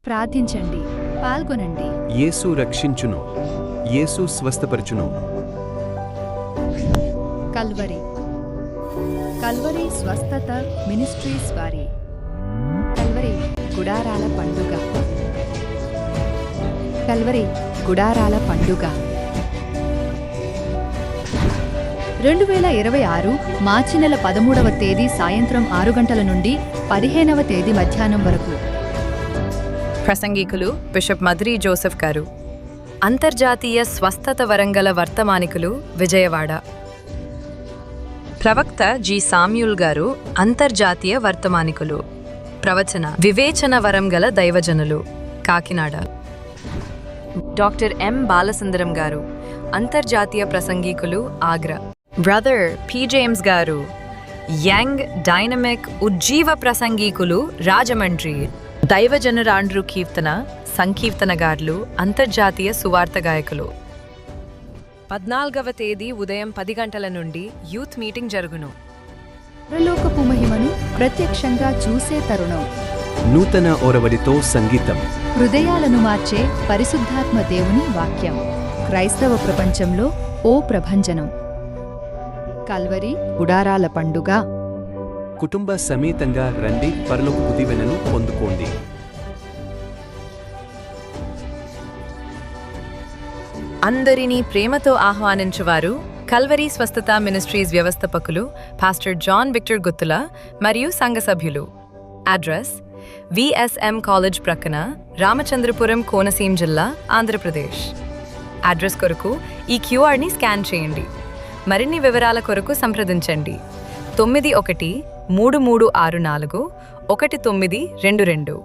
ప్రార్థించండి, పాల్గొనండి. యేసు రక్షించును, యేసు స్వస్థపరచును. కల్వరి కల్వరి స్వస్థత మినిస్ట్రీస్ వారి కల్వరి గుడారాల పండుగ. కల్వరి గుడారాల పండుగ 2026 మార్చి నెల 13వ తేదీ సాయంత్రం 6 గంటల నుండి 15వ తేదీ మధ్యాహ్నం వరకు. ప్రసంగికులు బిషప్ మద్రి జోసెఫ్ గారు. అంతర్జాతీయ స్వస్థత వరంగల వర్తమానికులు, విజయవాడ. ప్రవక్త జి సామ్యూల్ గారు, అంతర్జాతీయ వర్తమానికులు. ప్రవచన వివేచన వరం గల దైవజనులు, కాకినాడ. డాక్టర్ ఎం బాలసుందరం గారు, అంతర్జాతీయ ప్రసంగికులు, ఆగ్రా. బ్రదర్ పి జేమ్స్ గారు, యంగ్ డైనమిక్ ఉజ్జీవ ప్రసంగికులు, రాజమండ్రి. దైవజనురాండ్రు కీర్తన సంకీర్తనగారులు, అంతర్జాతీయ సువార్త గాయకులు. 14వ తేదీ ఉదయం 10 గంటల నుండి యూత్ మీటింగ్ జరుగును. పరలోకపు మహిమను ప్రత్యక్షంగా చూసే తరుణం. నూతన ఒరవడితో సంగీతం. హృదయాలను మార్చే పరిశుద్ధాత్మ దేవుని వాక్యం. క్రైస్తవ ప్రపంచంలో ఓ ప్రభంజనం. కల్వరి గుడారాల పండుగ. కుటుంబ సమేతంగా రండి, పరలోకపు దీవెనలు పొందుకోండి. అందరినీ ప్రేమతో ఆహ్వానించువారు కల్వరి స్వస్థత మినిస్ట్రీస్ వ్యవస్థాపకులు పాస్టర్ జాన్ విక్టర్ గుత్తుల మరియు సంఘ సభ్యులు. అడ్రస్ విఎస్ఎం కాలేజ్ ప్రక్కన, రామచంద్రపురం, కోనసీమ జిల్లా, ఆంధ్రప్రదేశ్. అడ్రస్ కొరకు ఈ క్యూఆర్ని స్కాన్ చేయండి. మరిన్ని వివరాల కొరకు సంప్రదించండి 9133641922.